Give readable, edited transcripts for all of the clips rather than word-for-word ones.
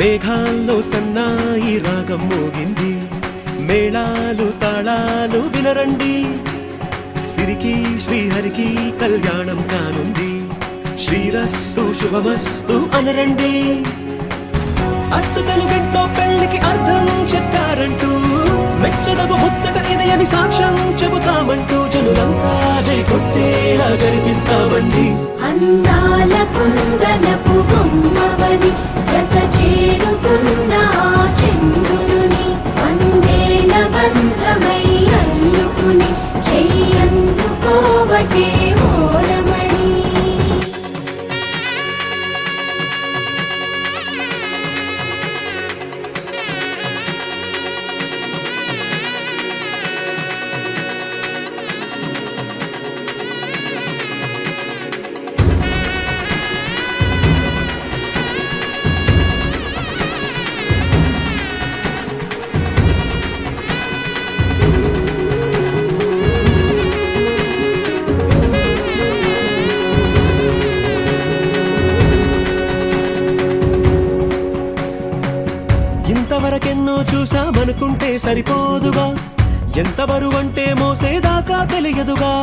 మేఘాల్లో సన్నాయి రాగం మోగింది, మేళాలు తాళాలు వినరండి, సిరికి శ్రీహరికి కళ్యాణం కానుంది, శ్రీరస్తు శుభమస్తు అనరండి. అచ్చు తెలుగింటో పెళ్లికి అర్థం చెప్పారంటూ, మెచ్చదగు ముచ్చట ఇది అని సాక్ష్యం చెబుతామంటూ, జనులంతా జై కొట్టేలా జరిపిస్తామండి. అందాల కుందనపు బొమ్మవని జత చేరుతున్న చంద్రుని, వందేళ్ల బంధమై అల్లుకుని చెయ్యందుకోవటే ఓరమణి. ఇంతవరకెన్నో చూసామనుకుంటే సరిపోదుగా, ఎంత బరువంటే మోసేదాకా తెలియదుగా,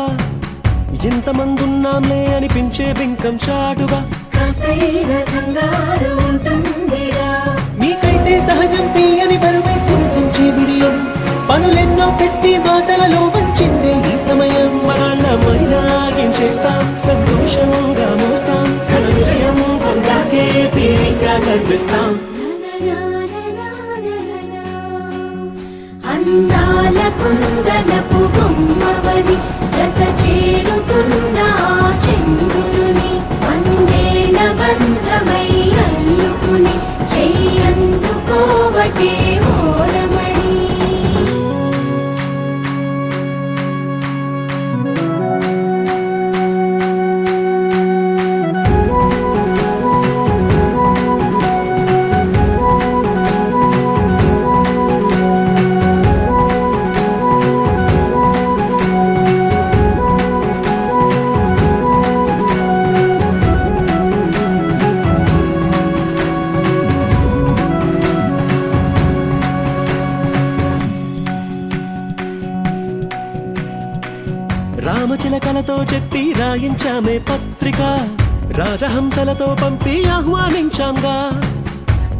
ఇంతమందున్నాంలే అనిపించే బింకం చాటుగా, కాస్తైన కంగారు ఉంటుందిగా. మీకైతే సహజం తీయని బరువై సిరిసించే బిడియం, పనులెన్నో పెట్టి మాటలలో వంచిందే ఈ సమయం. మనమైనా ఏం చేస్తాం, సంతోషంగా మోస్తాం, ఘన విజయం పొందాకే తీరిగ్గా కనిపిస్తాం. అందాల కుందనపు బొమ్మవని జత చేరుతున్న చంద్రుని, వందేళ్ల బంధమై అల్లుకుని చెయ్యందుకోవటే ఓరమణి. రామచిలకలతో చెప్పి రాయించామే పత్రిక, రాజహంసలతో పంపి ఆహ్వానించాంగా,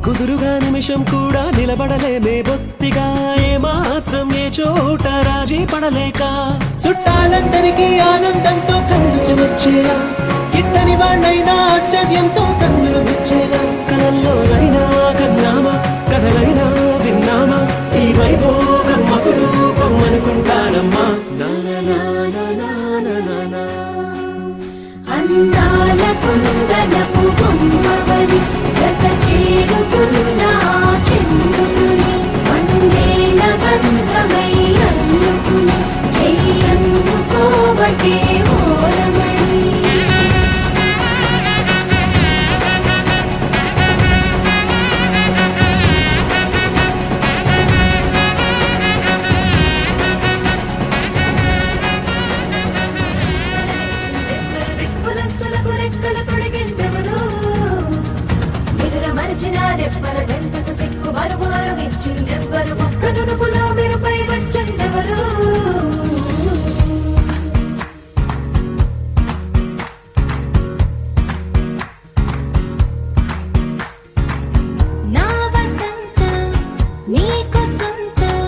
కుదురుగా నిమిషం కూడా నిలబడలేమే బొత్తిగా, ఏమాత్రం ఏ చోట రాజీ పడలేక, చుట్టాలందరికీ ఆనందంతో కళ్ళు చెమర్చేలా, గిట్టని వాళ్ళైనా ఆశ్చర్యంతో కన్నులు విచ్చేలా, కలల్లోనైనా కన్నామా, కథలైనా విన్నామా, ఈ వైభోగం అపురూపం అనుకుంటానమ్మా. అందాల కుందనపు బొమ్మవని జత చేరుతున్న చంద్రుని, వందేళ్ల బంధమై అల్లుకుని చెయ్యందుకోవటే ఓరమణి. రెప్పల జంటకు సిక్కు మరుమారు ఇచ్చిందెవ్వరు, ఒక్క నునుపులో మెరుపై వచ్చిందెవరు. నా వసంతం నీకు సొంతం,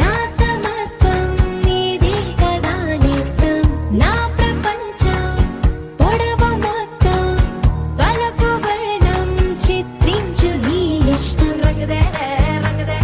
నా సమస్తం నీది కదా నేస్తం, నా ప్రపంచం పొడవు మొత్తం వలపు వర్ణం చిత్రించు నీ ఇష్టం. రంగదే రంగదే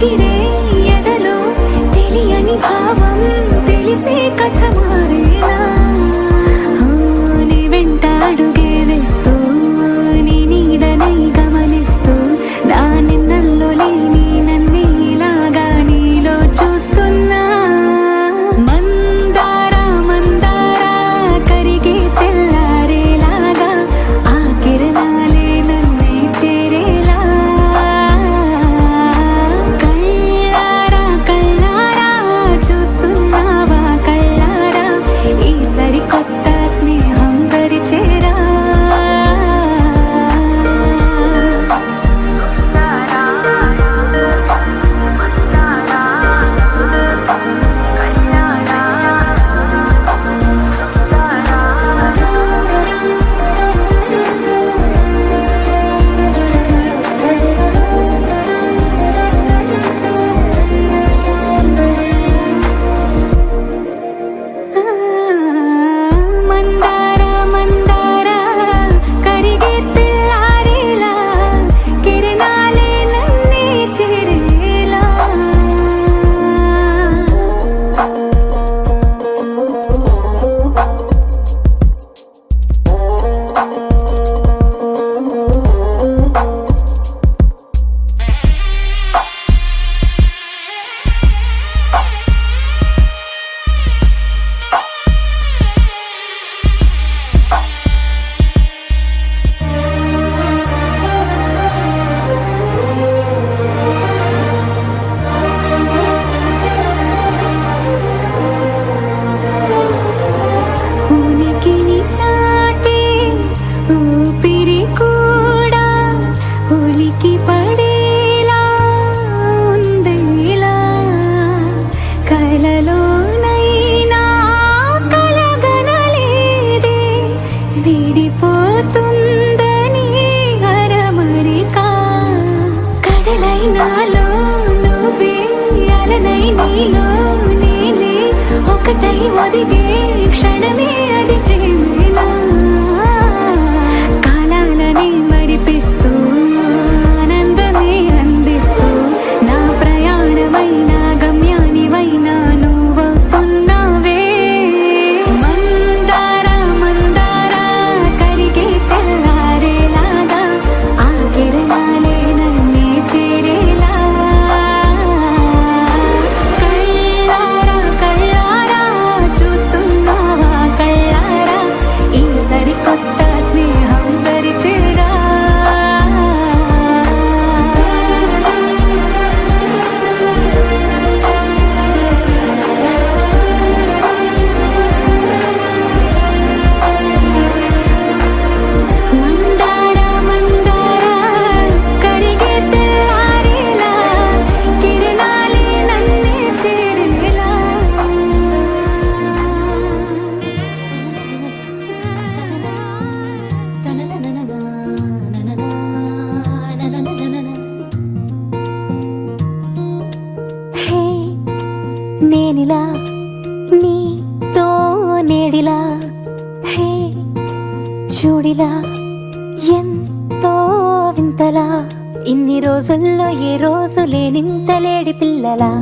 ఎగిరే ఎదలో తెలియని భావం తెలిసే కథ మారేలా నీ వెంట అడుగే వేస్తూ నీ నీడనై గమనిస్తూ నా నిన్నల్లో లేని నన్నే ఇలాగా నీలో చూస్తున్నా మందారా మందారా కరిగే తెల్లారేలాగా ఆ కిరణాలే నన్నే చేరేలా కళ్ళారా కళ్ళారా చూస్తున్నావా కళ్ళారా ఈ సరికొత్త స్నేహం పరిచేరా మందారా మందారా కరిగే తెల్లారేలా కిరణాలే నన్నే చేరేలా ఉనికిని చాటే ఊపిరి కూడా ఉలికి పడేలా ఉందేలా కలలోనైనా కలగనలేదే విడిపోతుందని అరమరిక కడలైనాలో నువ్వే అలనై నీలో నేనే ఒకటై ఒదిగే క్షణమే అది ప్రేమేనా కాలాలని మరిపిస్తూ ఆనందమే అందిస్తూ నా ప్రయాణమైన గమ్యానివైనా నువ్వవుతున్నావే మందారా మందారా కరిగే తెల్లారేలాగా ఆ కిరణాలే నన్నే చేరేలా కళ్ళారా కళ్ళారా చూస్తున్నావా కళ్ళారా ఈ సరికొత్త స్నేహం పరిచేరా మందారా మందారా కరిగే తెల్లారేలా కిరణాలే నన్నే చేరేలా హే నేనిలా నీతో నేడిలా హే చూడిలా ఎంతో వింతలా ఇన్ని రోజుల్లో ఏ రోజు లేనింత లేడి పిల్లలా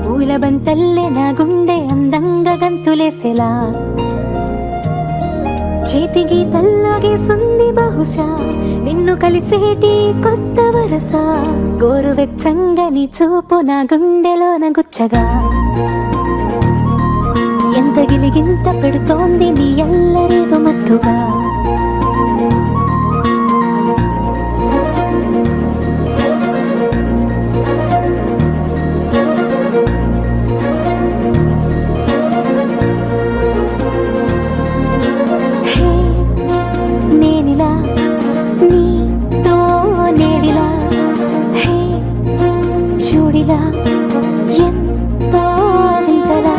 పూల బంతల్లే నా గుండె అందంగా గంతులేసేలా చేతి గీతల్లో గీసుంది బహుశా నిన్ను కలిసేటి కొత్త వరస గోరువెచ్చంగా నీ చూపు నా గుండెలోన గుచ్చగా ఎంత గిలిగింత పెడుతోంది నీ ఎల్లరేదో మత్తుగా హే నేనిలా నీతో నేడిలా హే చూడిలా ఎంతో వింతలా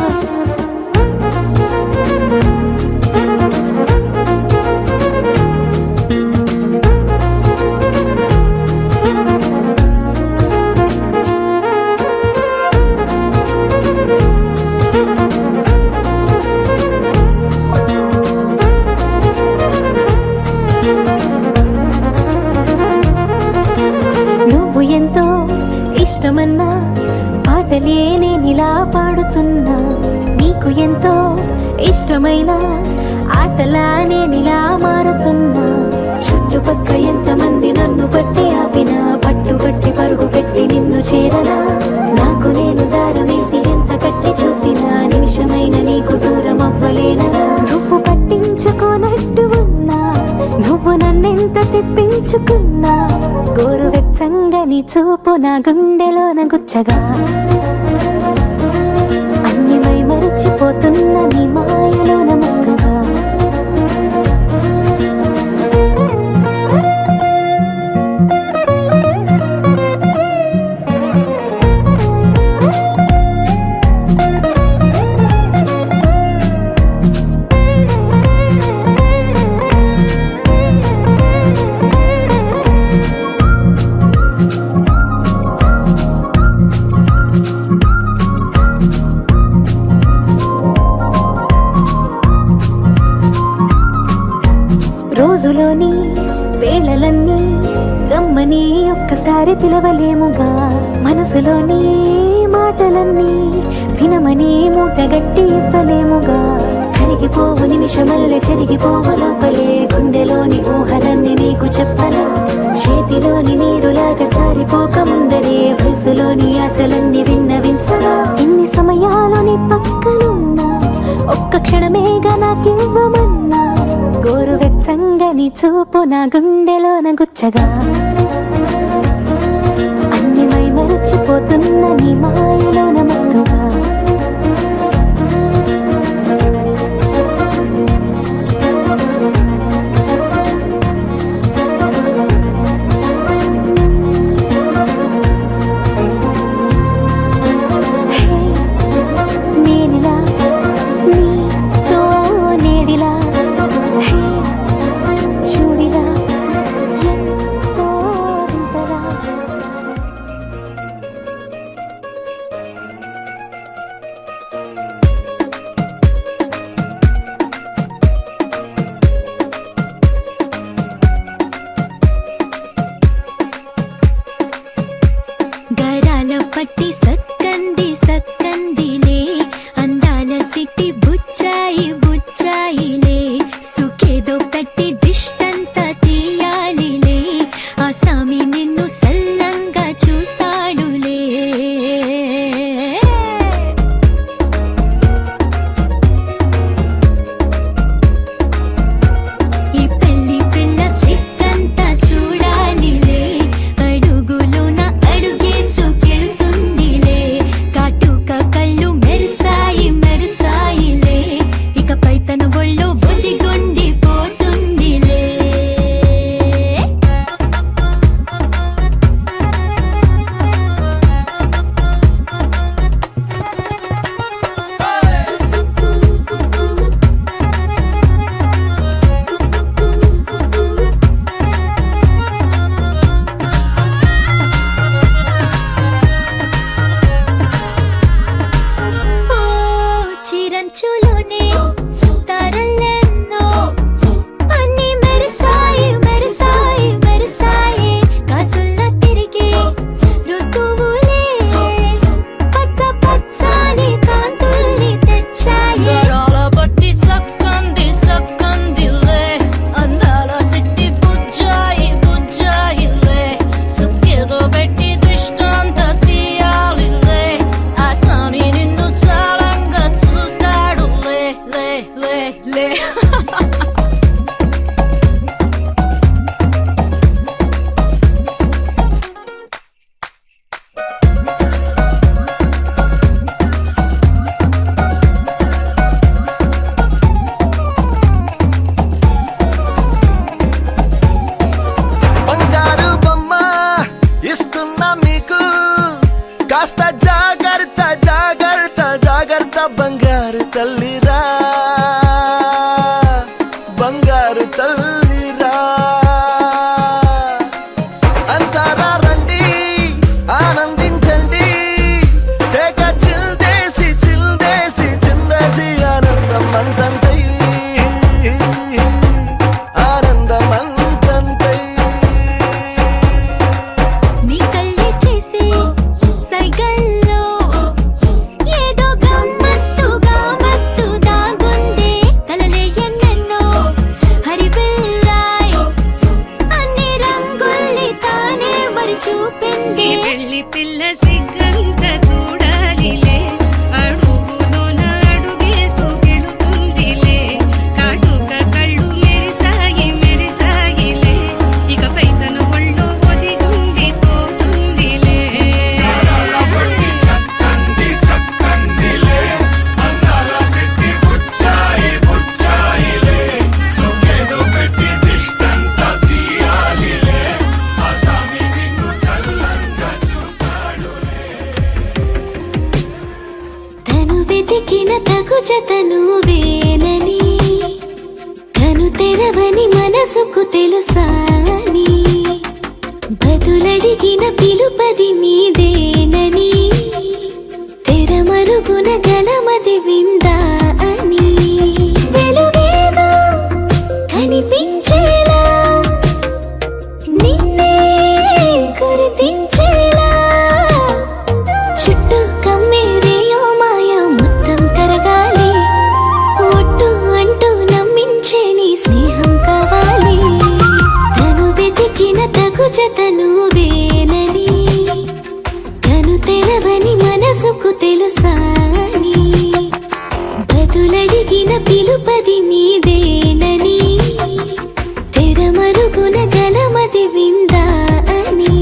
నేనిలా పాడుతున్నా నీకు ఎంతో ఇష్టమైన ఆటలా నేనిలా మారుతున్నా చుట్టుపక్క ఎంతమంది నన్ను పట్టి ఆపినా పట్టుబట్టి పరుగు పెట్టి నిన్ను చేరనా నాకు నేను దారమేసి ఎంత కట్టి చూసినా నిమిషమైన నీకు దూరం అవ్వలేనరా నువ్వు పట్టించుకోనట్టు ఉన్నా నువ్వు నన్నెంత తిప్పించుకున్నా గోరువెచ్చంగా నీ చూపు నా గుండెలోన గుచ్చగా అన్ని మై మరచిపోతున్న నీ మాయలోన ముక్కగా రోజులోని వేళలన్నీ రమ్మని ఒక్కసారి పిలవలేముగా మనసులోని మాటలన్నీ వినమని మూటగట్టి ఇవ్వలేముగా కరిగిపోవు నిమిషమల్లె చెరిగిపోవు లోపలే గుండెలోని ఊహలన్నీ నీకు చెప్పనా చేతిలోని నీరులాగా జారిపోక ముందరే వయసులోని ఆశలన్నీ విన్నవించగా ఇన్ని సమయాలు నీ పక్కనున్నా ఒక్క క్షణమేగా నాకివ్వమన్నా గోరువెచ్చంగా నీ చూపు నా గుండెలోన గుచ్చగా అన్ని మై మరచిపోతున్న నీ మాయలోన మత్తుగా నేనిలా నీతో నేడిలా చూడిలా ఎంతో వింతగా వెతికిన తగు జత నువ్వేనని కను తెరవని మనసుకు తెలుసాని బదులడిగిన పిలుపది నీదేనని తెరమరుగున గలమది విందా అని వెలుగేదో కనిపించేలా నిన్నే గుర్తించేలా చుట్టూ కమ్మేరేయో మాయా మొత్తం కరగాలి ఒట్టు అంటూ నమ్మించే నీ స్నేహం కావాలి తను వెతికిన తగు జత నువ్వేనని కను తెరవని మనసుకు తెలుసాని బదులడిగిన పిలుపది నీదేనని తెరమరుగున గలమది విందా అని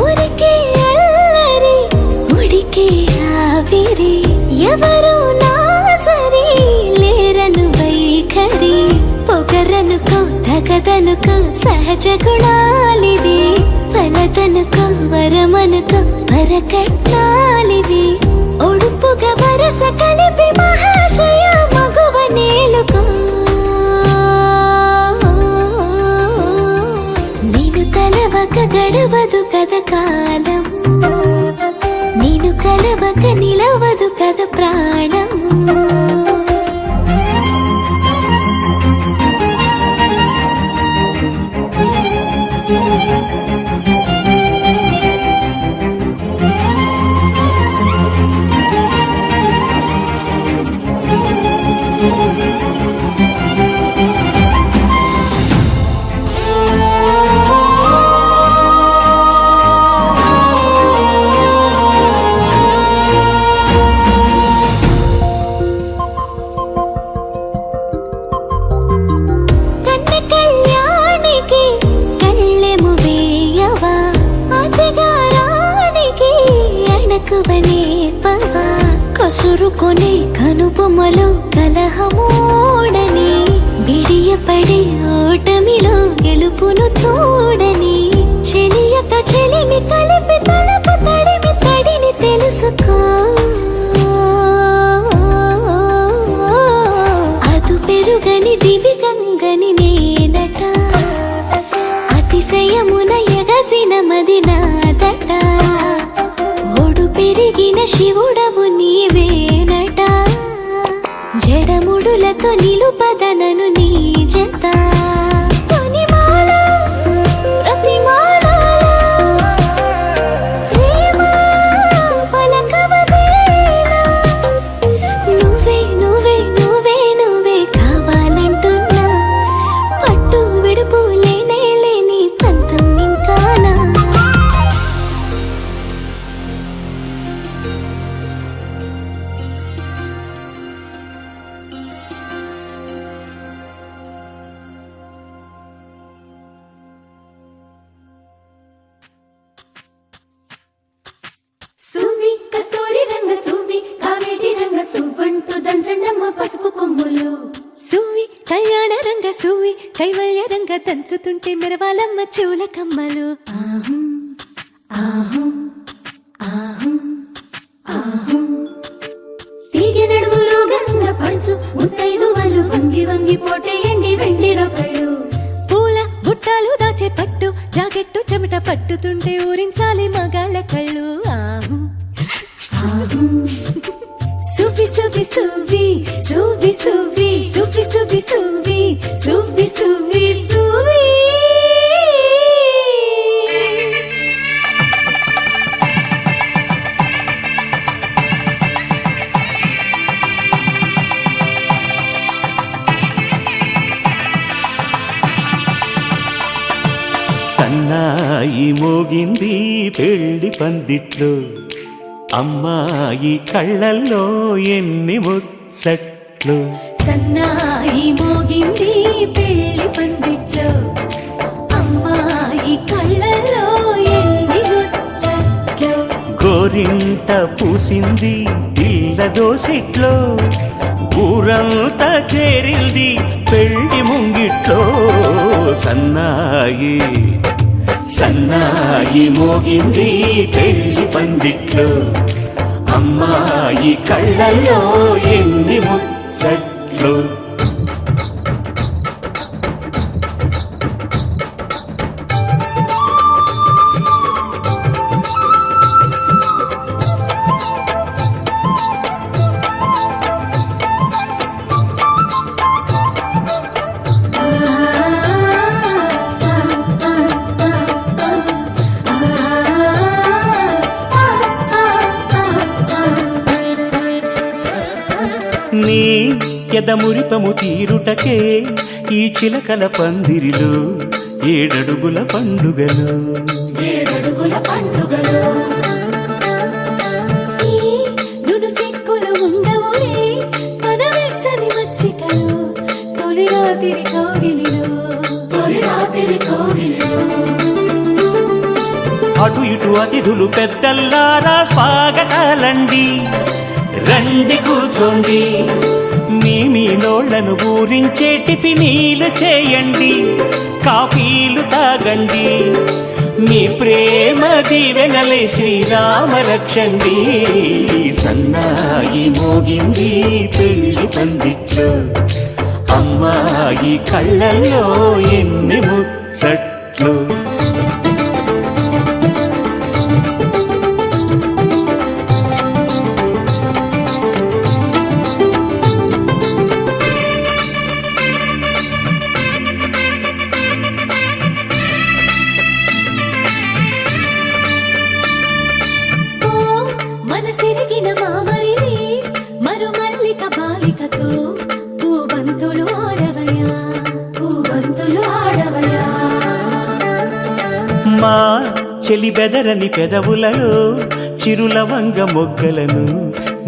ఊరికే అల్లరి ఉడికే ఆవిరి ఎవరు నా సరి లేరను వైఖరి పొగరనుకో తగదనుకో సహజ గుణాలివి ఫలదనుకో వరమనుకో వరకట్నాలివి ఒడుపుగా వరస కలిపి మహాశయ మగువ నేలుకో నేను తలవక గడవదు కద కాలము నేను కలవక నిలవదు కద ప్రాణము కన్న కళ్యాణికి కళ్ళెము వేయవా అతగారానికి అణకువనే పవా కసురుకొనే కనుబొమ్మలో కలహమోడని బిడియపడే ఓటమిలో గెలుపును చూడని చెలియతో చెలిమి కలిపి తలపు తడిమి తడిని తెలుసుకో అదు పెరుగని దివి గంగని నేనట అతిశయమున ఎగసిన మది నాదట ఓడు పెరిగిన శివుడవు నీవేనట జడముడులతో నిలుపదనను నీ జత తొనిమాల ప్రతిమాలాల ప్రేమ పలకవదేనా నువ్వే నువ్వే నువ్వే నువ్వే కావాలంటున్నా పట్టు విడుపు లేనే లేని పంతం ఇంకానా సువ్వి కస్తూరి రంగ సువ్వి కావేటి రంగ సువ్వంటూ దంచండమ్మ పసుపు కొమ్ములు సువ్వి కళ్యాణ రంగ సువ్వి కైవల్య రంగ దంచుతుంటే మెరవాలమ్మ చెవుల కమ్మలు ఆహం ఆహం ఆహం ఆహం తీగ నడుములు గంగ పంచు ముత్తైదువలు వంగి వంగి పోటేయండి వెండి రొకళ్ళు పూల బుట్టాలు దాచే పట్టు జాకెట్టు చెమట పట్టుతుంటే ఊరించాలి మగాళ్ళ కళ్ళు ఆహు ఆహం సువ్వి సువ్వి సువ్వి సువ్వి సువ్వి సువ్వి సువ్వి సువ్వి సువ్వి సువ్వి సువ్వి సన్నాయి మోగింది పెళ్లి పందిట్లో అమ్మాయి కళ్ళల్లో ఎన్ని ముచ్చట్లు ముచ్చట్లు. సన్నాయి మోగింది పెళ్లి పందిట్లో, అమ్మాయి కళ్ళల్లో ఎన్ని ముచ్చట్లు. గోరింట పూసింది ఇళ్ళ దోసిట్లో, ఊరంతా చేరింది పెళ్లి ముంగిట్లో. సన్నాయి సన్నాయి మోగింది పెళ్లి పందిట్లో, అమ్మాయి కళ్ళల్లో ఎన్ని ముచ్చట్లు. నీ ఎదమురిపము తీరుటకే ఈ చిలకల పందిరిలో ఏడడుగుల పండుగలు. ఏడడుగుల పండుగలు ఈ నును సిక్కులు ఉండవులే తన వెచ్చని మచ్చికలు, తొలి రాత్రి కోగిలిలో. తొలి రాత్రి కోగిలిలో. అటు ఇటు అతిథులు పెద్దల్లారా స్వాగతాలండి, రండి కూర్చోండి. మీ నోళ్లను ఊరించే టిఫినీలు చేయండి, కాఫీలు తాగండి. మీ ప్రేమ దీవెనలే శ్రీరామ రక్షండి. సన్నాయి మోగింది పెళ్లి పందిట్లో, అమ్మాయి కళ్ళల్లో ఎన్ని ముచ్చట్లు. మనసిరిగిన మామరిది మరుమల్లిక బాలికతో, పూబంతులు ఆడవయా. పూవంతులు ఆడవయా. మా చెలి బెదరని పెదవులలో చిరులవంగ మొగ్గలను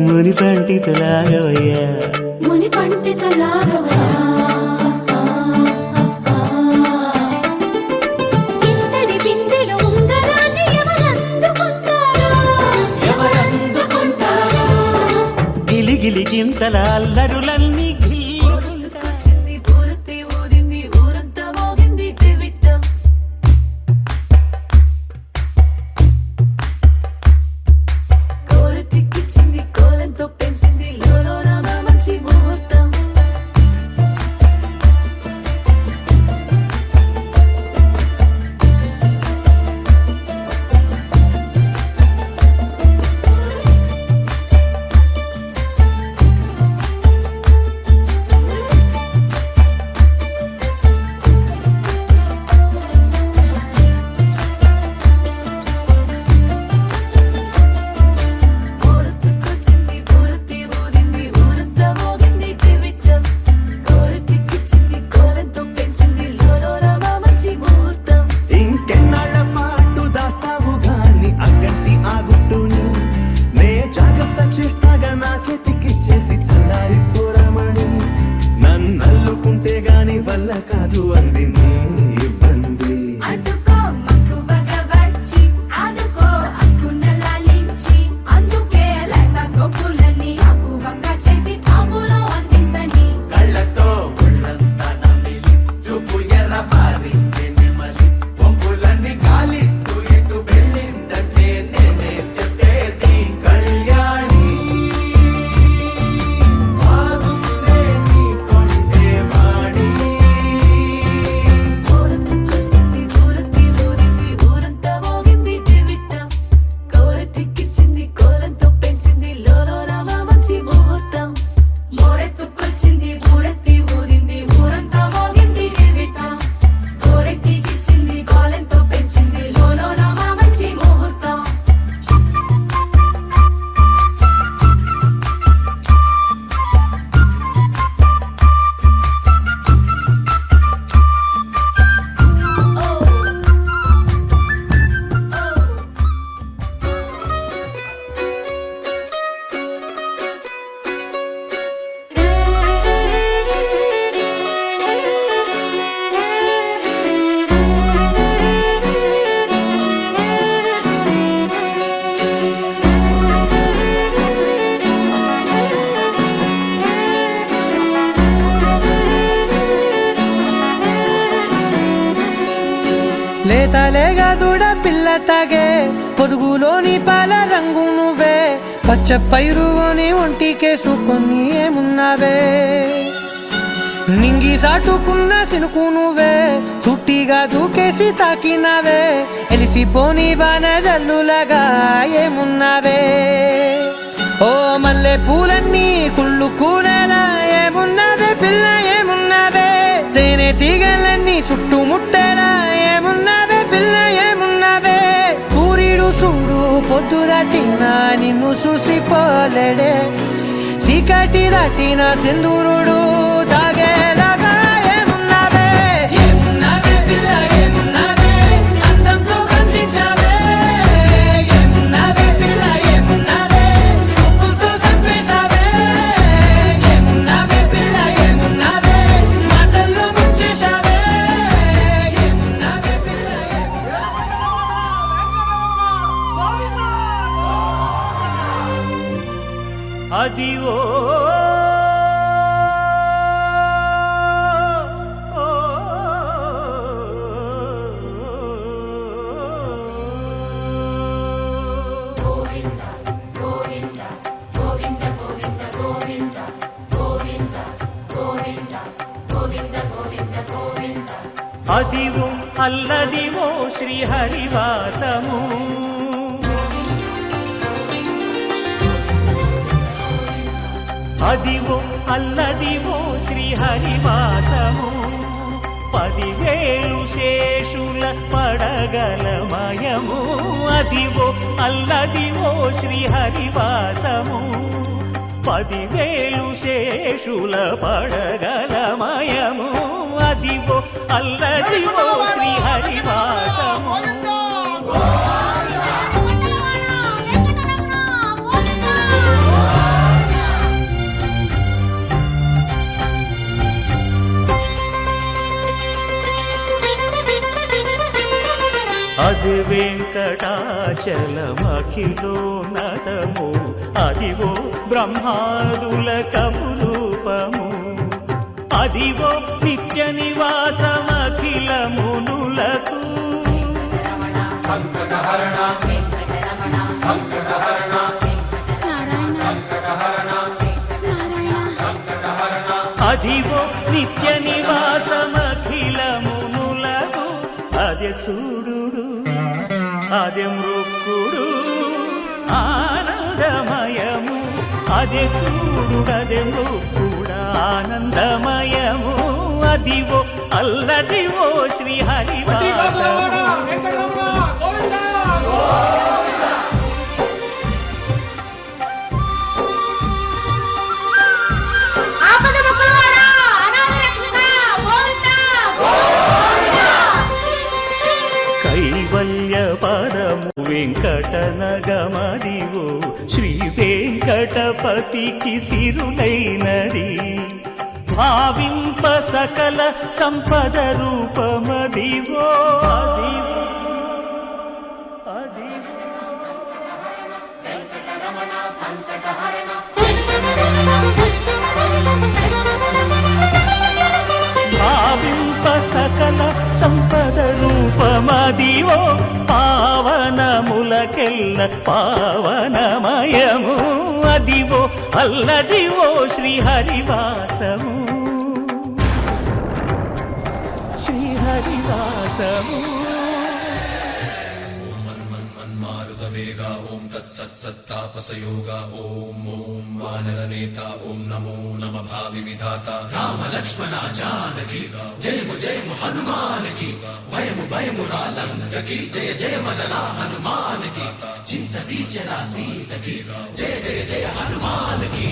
ముని పండితులాగవయ్యా. ముని పండితులాగవయా. ఇంతటి బిందెలో ఉంగరాన్ని ఎవరందుకుంటారో, ఎవరందుకుంటారో. గిలిగిలి గింతల అల్లరులన్నీ ఊరందుకొచ్చింది పూరతి ఊదింది ఊరంతా మోగింది టివిట్టం. కోరటిక్కిచ్చింది కోలంతో పెంచింది లోలోన మంచి ముహూర్తం. ఊరందుకొచ్చింది పూరతి ఊదింది ఊరంతా మోగింది టివిట్టం. కోరటిక్కిచ్చింది కోలంతో పెంచింది లోలోన మంచి ముహూర్తం. ఇంకెన్నాళ్ళ పాటు దాస్తావు గాని అగ్గంటి ఆ గుట్టుని, నే జాగ్రత్త చేస్తాగా నా చేతికిచ్చేసి చల్లారి పోరమణి. నన్నల్లుకుంటే గాని వల్ల కాదు అంది నీ ఇబ్బంది. అందుకో మక్కువగా వచ్చి ఆదుకో అక్కున లాలించి, అందుకే లేత సోకులన్నీ అక్కువగా చేసి తాంబూలం అందించని. కళ్ళతో ఒళ్ళంతా నమిలి చూపు ఎర్రబారి నెమలి, పొంపులన్నీ గాలిస్తూ ఎటు వెళ్ళిందంటే నేనే చెప్పేది. కళ్యాణి బాగుందే నీ కొండే వాడి. ఓ లేతలేగా దూడ పిల్ల తాగే పొదుగులోని పాల రంగు నువ్వే పచ్చ పైరుని ఒంటికేసుకొని ఏమున్నావే నింగి సాటుకున్న సినుకు నువ్వే చుట్టిగా దూకేసి తాకినావే ఎలిసిపోని వాన జల్లులాగా ఏమున్నావే ఓ మల్లె పూలన్నీ కుళ్ళు కూడలా ఏమున్నావే పిల్ల ఏమున్నావే తేనె తీగలన్నీ చుట్టుముట్టేలా ఏమున్నావే పిల్ల ఏమున్నావే సూర్యుడు చూడు పొద్దురాటిన నిన్ను చూసిపోలేడే చీకటి దాటిన సింధూరుడు తాగేలాగా ఏమున్నావే ఏమున్నావే పిల్ల ఏమున్నావే అందంతో కనిపించావే ఏమున్నావే పిల్ల ఏమున్నావే చూపుతో చంపేశావే ఏమున్నావే పిల్ల ఏమున్నావే మాటల్లో ముంచేశావే ఏమున్నావే పిల్ల అది ఓ అదివో అల్లదివో శ్రీహరివాసము అదివో అల్లదివో శ్రీహరివాసము 10,000 శేషుల పడగలమయము అదివో అల్లదివో శ్రీహరివాసము 10,000 శేషుల పడగలమయము అదివో అల్లదివో శ్రీహరివాసము అది వెంకటాచలమఖిలో నదము అదివో బ్రహ్మాదుల కపురూపము అదివో నిత్య నివాసమఖిల మునులకు సంకటహరణ సంకటహరణ సంకటహరణ అదివో నిత్య నివాసమఖిల మునులకు అదే చూడు అదే మృక్కుడు ఆనందమయము అదే చూడు అదే మృక్కుడు ఆనందమయము అదివో అల్లదివో శ్రీహరివాసము కైవల్య పరము వెంకటనగమదివో శ్రీ వెంకటపతికి సిరులైనది భావింప సకల సంపద రూపమదివో అదివో అదివో భావింప సకల సంపద రూపమదివో పావనములకెల్ల పావనమయము అదివో అల్లదివో శ్రీహరివాసము శ్రీహరివాసము మారుతవేగ ఓం తత్సత్తాపసయోగ ఓం ఓం వానరనేత ఓం నమో నమ భావి విధాత రామ లక్ష్మణ జానకి జయము జయము హనుమానకి భయము భయము రాలంకకి జయ జయ మనరా హనుమానకి చింత తీర్చరా సీతకి జయ జయ జయ హనుమానకి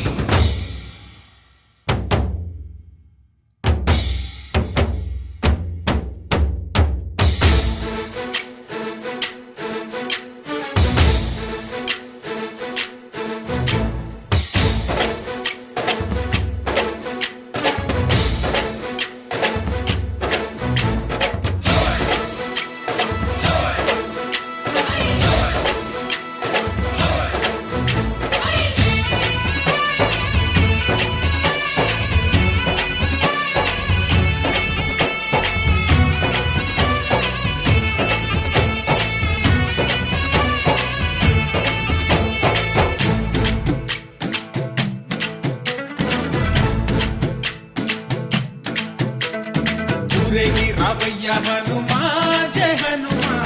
ఊరేగి రావయ్య హనుమా జయ హనుమా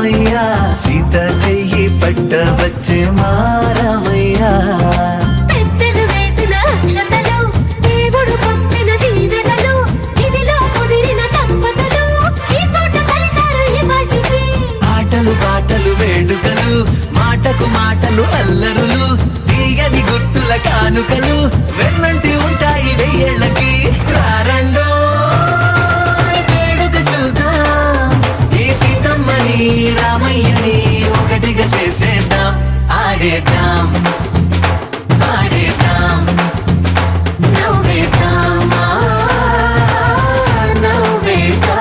రామయ్య సీత చెయ్యి పట్టవచ్చే మా రామయ్య పెద్దలు వేసిన అక్షతలు దేవుడు పంపిన దీవెనలు ఇవిలో కుదిరిన దంపతులు ఈ చోట కలిసారు ఈ వాటికి ఆటలు పాటలు వేడుకలు మాటకు మాటలు అల్లరులు తీయని గుట్టుల కానుకలు వెన్నంటి ఉంటాయి వెయ్యేళ్ళకి రారండో వేడుక చూద్దాం ఈ సీతమ్మని రామయ్యని ఒకటిగా చేసేద్దాం ఆడేద్దాం ఆడేద్దాం నవ్వేద్దాం నవ్వేద్దాం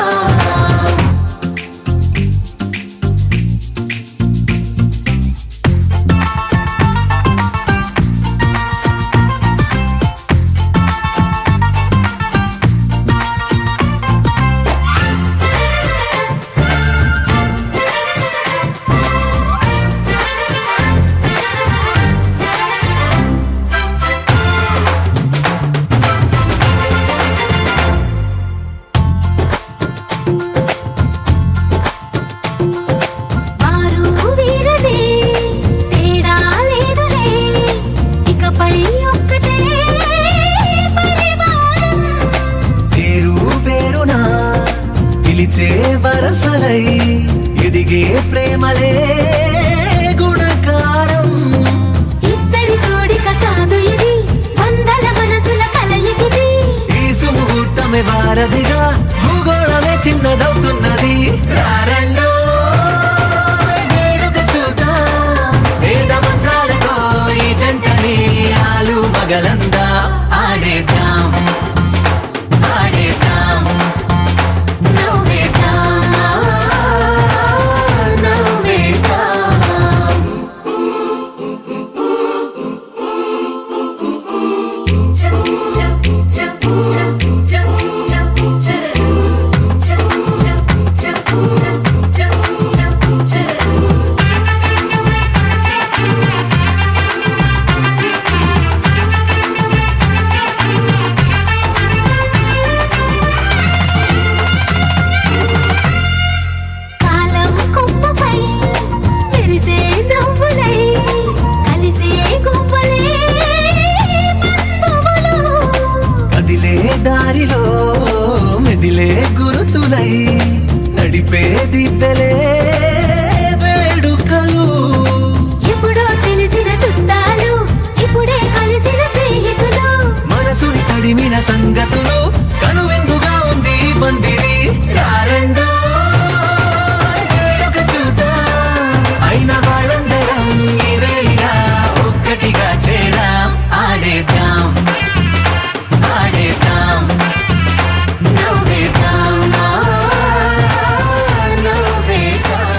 వారు వీరనే తేడా లేదులే ఇకపై ఒక్కటే పరివారం పేరు పేరునా పిలిచే వరసలై ఎదిగే ప్రేమలే గుణకారం ఇద్దరి కోడిక కాదు ఇది వందల మనసుల కలయికిది ఈ సుముహూర్తమే వారధిగా భూగోళమే చిన్నదవుతున్నది రారండో వేడుక చూద్దాం వేద మంత్రాలతో ఈ జంటని ఆలు మగలందా ఆడేద్దాం ఆడేద్దాం నవ్వేద్దాం నవ్వేద్దాం కాలం కొమ్మపై మెరిసే నవ్వులై కలిసే గువ్వలే బంధువులు కదిలే దారిలో మెదిలే గురుతులై నడిపే దిబ్బెలే వేడుకలు ఎప్పుడో తెలిసిన చుట్టాలు ఇప్పుడే కలిసిన స్నేహితులు మనసుని తడిమిన సంగతులు కనువిందుగా ఉంది ఈ పందిరి రారండో వేడుక చూద్దాం అయిన వాళ్ళందరం ఈ వేళ ఒక్కటిగా చేరాం ఆడేద్దాం ఆడేద్దాం నవ్వేద్దాం నవ్వేద్దాం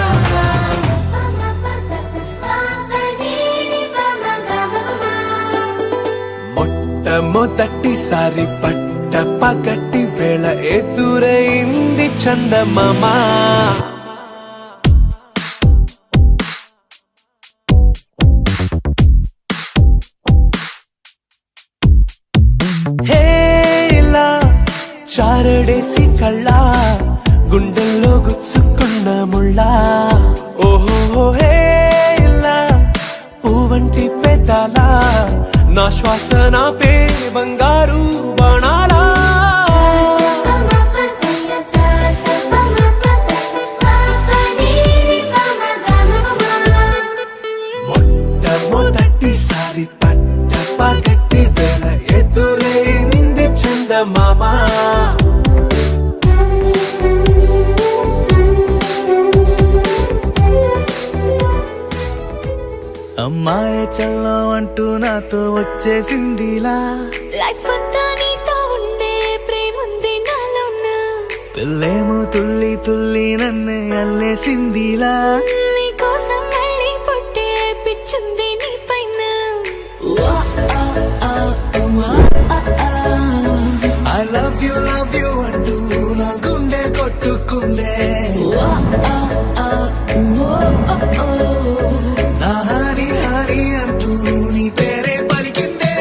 మొట్టమొదటిసారి పట్ట పగటి వేళ ఎదురైంది చందమామ హే ఇలా చారడేసి కళ్ళ గుండెల్లో గుచ్చుకున్న ముళ్ళ ఓహో హే ఇలా పువ్వంటి పెదాల నా శ్వాస నాపే బంగారు బాణాలా మొట్టమొదటిసారి పట్ట పగటి వేళ ఎదురైంది చందమామ అమ్మాయి చల్లో అంటూ నాతో వచ్చేసిందిలా లైఫ్ అంతా నీతో ఉండే ప్రేముంది నాలోన పిల్లేమో తుల్లి తుల్లి నన్ను అల్లేసిందిలా నీ కోసం మళ్ళీ పుట్టే పిచ్చుంది నీ పైన ఐ లవ్ యు అంటూ నా గుండె కొట్టుకుందే నా హరి హరి అంటూ నీ పేరే పలికిందే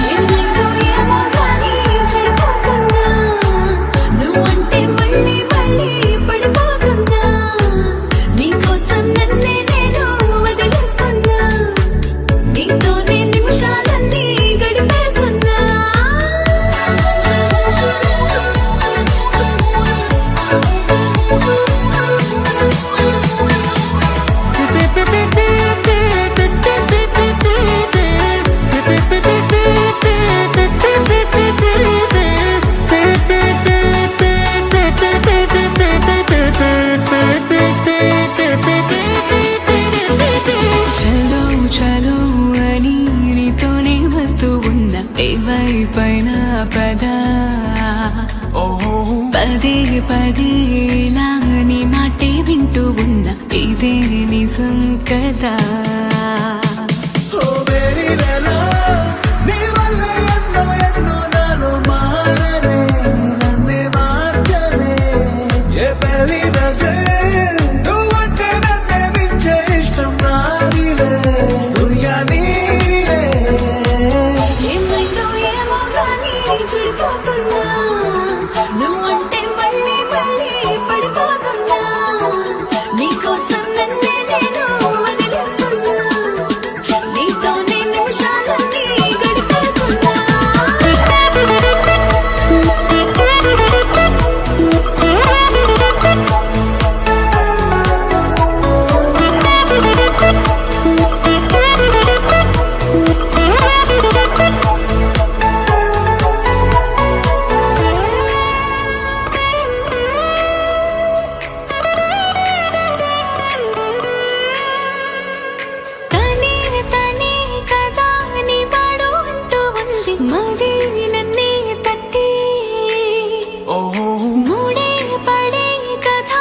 ఎన్నెన్నో ఏమో కానీ చెడిపోతున్నా నువ్వంటే మళ్ళీ మళ్ళీ పడిపోతున్నా పదేలా నీ మాటే వింటూ ఉన్నా ఇదే నిజం కదా ఓ మేరీ నైనా నీ వల్ల ఎన్నో ఎన్నో నాలో మారనే నన్నే మార్చనే ఏ పెళ్లి నజర్ నువ్వంటే నన్నే మించే ఇష్టం నాదిలే దునియా నీలే ఏమైందో ఏమో కానీ చెడిపోతున్నా నువ్వంటే మళ్ళీ మళ్ళీ పడిపోతున్నా నీకోసం నన్నే నేను వదిలేస్తున్నా నీతోనే నిమిషాలన్నీ గడిపేస్తున్నా తనే తనే కదా నీ వాడు అంటూ ఉంది మది నన్నే తట్టి మూడే పడే కథ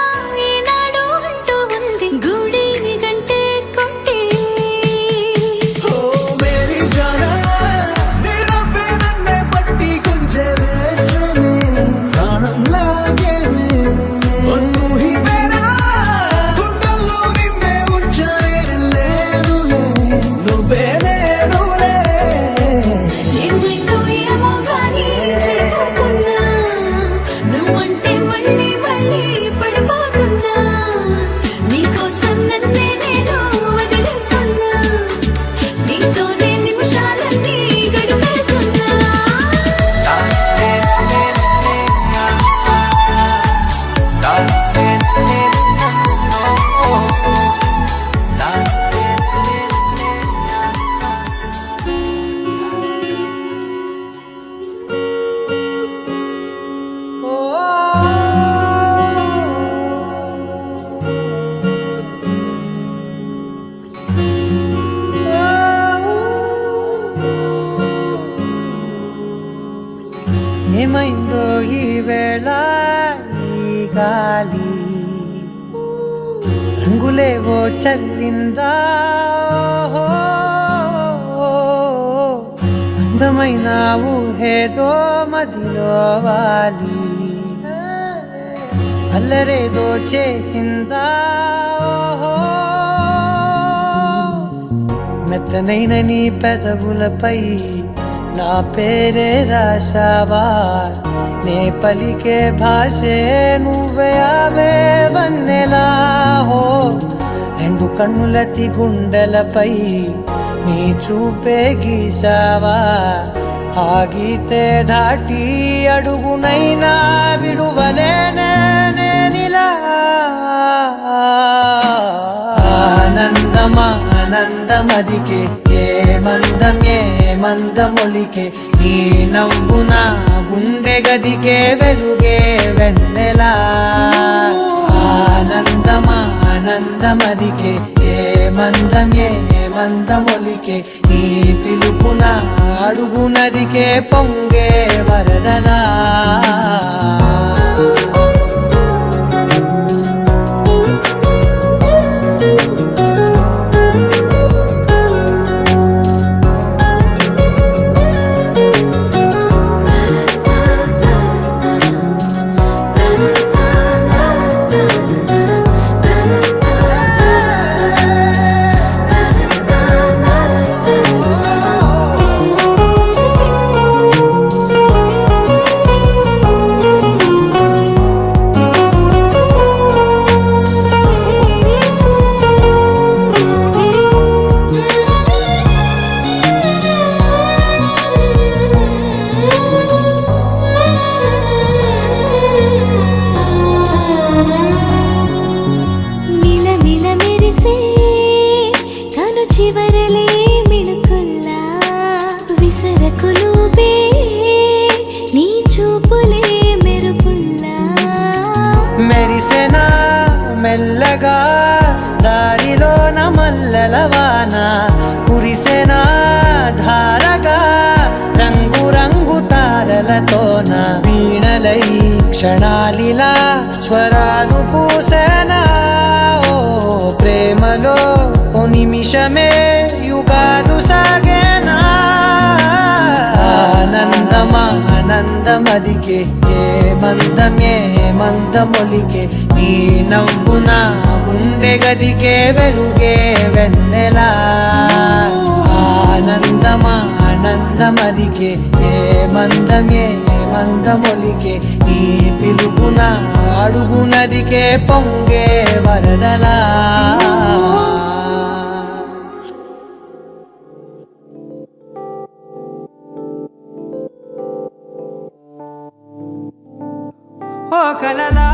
ఈనాడు అంటూ ఉంది గుడి గంటే కొట్టి ఓ మేరీ జానా నీ నవ్వే నన్నే పట్టి గుంజే వేసనే ప్రాణం లాగేనే ఓ తూ హీ మేరా గుండెల్లో నిన్నే ఉంచానే లేనులే నువ్వే నేనులే ఏమైందో ఏమో కానీ చెడిపోతున్నా నువ్వంటే మళ్ళీ మళ్ళీ పడిపోతున్నా నీకోసం నన్నే నేను వదిలేస్తున్నా నీతోనే నిమిషాలన్నీ గడిపేస్తున్నా ఏమైందో ఈ వేళ ఈ గాలి రంగులేవో చల్లిందా అందమైన ఊహేదో మదిలో వాలి అల్లరేదో చేసిందా మెత్తనైన నీ పెదవులపై నా పేరే రాశావా నే పలికే భాషే నువ్వే ఆవే వన్నెలా హో రెండు కన్నులతి గుండెలపై నీ చూపే గీశావా ఆగితే దాటి అడుగునైనా విడువలేనే నేనిలా ఆనందమా ఆనందమదికే ఏ మందమొలికే నీ నవ్వు నా గుండె గదికే వెలుగే వెన్నెలా ఆనందమా ఆనందమదికే ఏ మందమొలికే నీ పిలుపున అడుగునదికే పొంగే వరదలా మెల్లగా దారిలోన మల్లెలవాన కురిసెనా ధారగా రంగు రంగు తారల రాకతోన వీణలై క్షణాలిలా స్వరాలు పూసనా ఓ ప్రేమలో ఓ నిమిషమే యుగాలు సాగేనా ఆనందమా ఆనందమదికే ఏ మందమొలికే నీ నవ్వున గుండె గదికే వెలుగే వెన్నెలా ఆనందమా ఆనందమదికే ఏ మందమొలికే నీ పిలుపున అడుగునదికే పొంగే వరదలా ఓ కలలా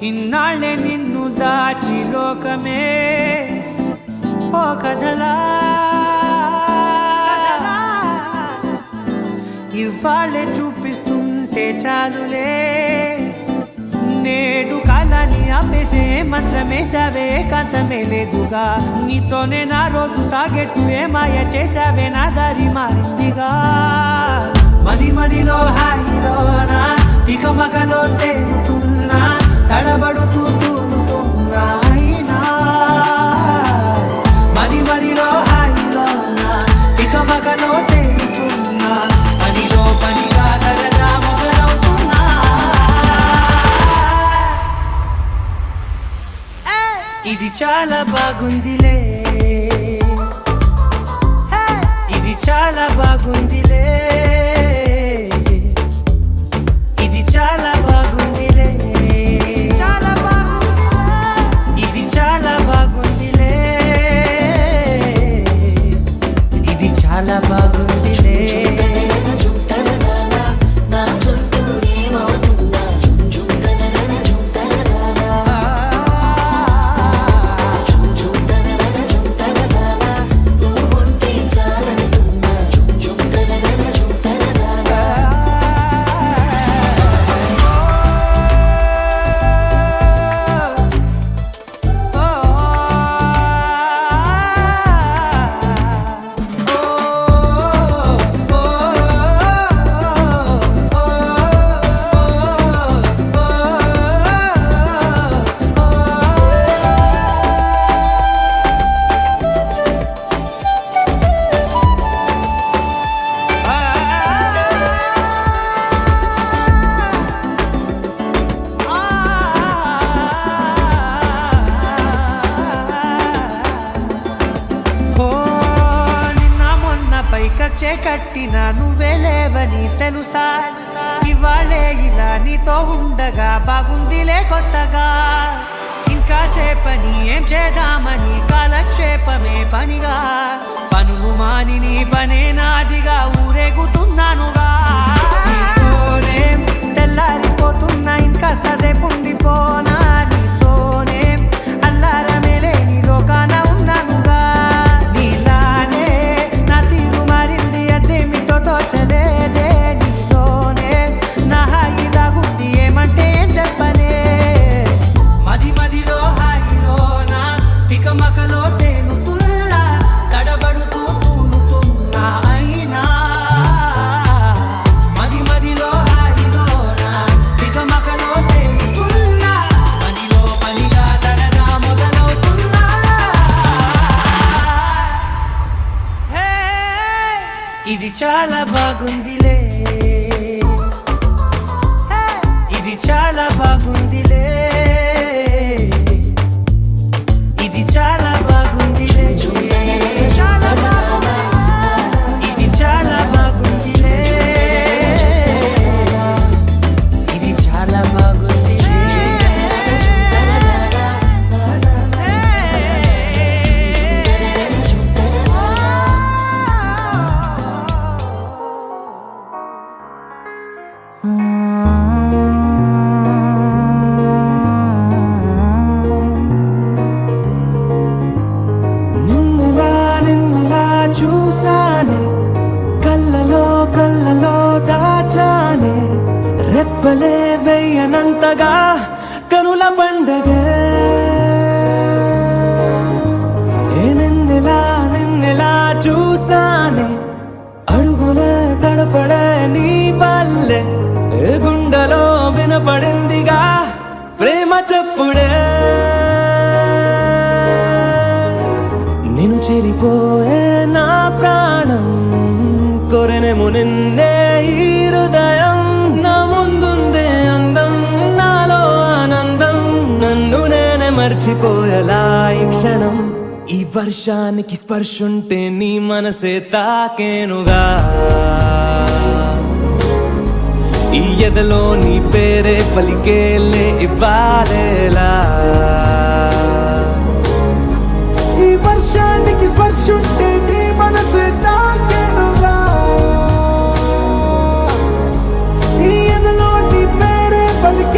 ఇన్నాళ్ళే నిన్ను దాచి లోకమే ఓ కథలా ఇవాళ్ళే చూపిస్తుంటే చాలులే నేడు కాలాన్ని ఆపేసే మంత్రమేశావే కాంతమే లేదుగా నీతోనే నా రోజు సాగెట్టు ఏ మాయ చేశావే నా దారి మారిందిగా మదిలో హాయిలోనా ఇక మగలో తేలుతున్నా తడబడుతూ తూలుతున్నా అయినా మదిలో హాయిలోనా ఇక మగలో తేలుతున్నా పనిలో పనిగా సరదా మొదలవుతున్నా ఇది చాలా బాగుందిలే ఇది చాలా బాగుందిలే ఇది చాలా బాగుందిలే చాలా బాగుంది ఇది చాలా బాగుందిలే ఇది చాలా బాగుందిలే పైకచ్చే కట్టిన నువ్వే లేవని తెలుసా ఇవాళే ఇలా నీతో ఉండగా బాగుందిలే కొత్తగా ఇంకా సేపని ఏం చేద్దామని కాలక్షేపమే పనిగా పనులు మాని నీ పనే నాదిగా ఊరేగుతున్నానుగా నీతోనే తెల్లారిపోతున్నా ఇంకాస్త సేపు ఉండిపోనా నీతోనే అల్లారమే లేని లోకాన ఉన్నానుగా నీలానే నా తీరు మారింది అదేమిటో తోచలేదే నీతోనే నా హాయి దాగుంది ఏమంటే ఏం చెప్పనే మదిలో హాయిలోనా పికమకలో తేలుతున్నా తడబడుతూ తూలుతున్నా అయినా మదిలో హాయిలోనా పికమకలో తేలుతున్నా పనిలో పనిగా సరదా మొదలవుతున్నా హే ఇది చాలా బాగుందిలే ఇది చాలా బాగుందిలే ఇది చాలా బాగుందిలే చాలా బాగుంది ఇది చాలా బాగుందిలే ఇది చాలా బాగుందిలే నిన్నులా చూసానే కళ్ళలో దాచానే రెప్పలే వెయ్యనంతగా కనుల పండగే నిన్నెలా చూసానే వినపడిందిగా ప్రేమ చప్పుడే నిన్ను చేరిపోయే నా ప్రాణం కొరెనేమో నిన్నే ఈ హృదయం నా ముందుందే అందం నాలో ఆనందం నన్ను నేనే మర్చిపోయేలా ఈ క్షణం ఈ వర్షానికి స్పర్శుంటే నీ మనసే తాకేనుగా ఈ ఎదలో నీ పేరే పలికేలే ఇవ్వాలేలా ఈ వర్షానికి స్పర్శుంటే నీ మనసు తాకెనుగా ఈ ఎదలో నీ పేరే పలికే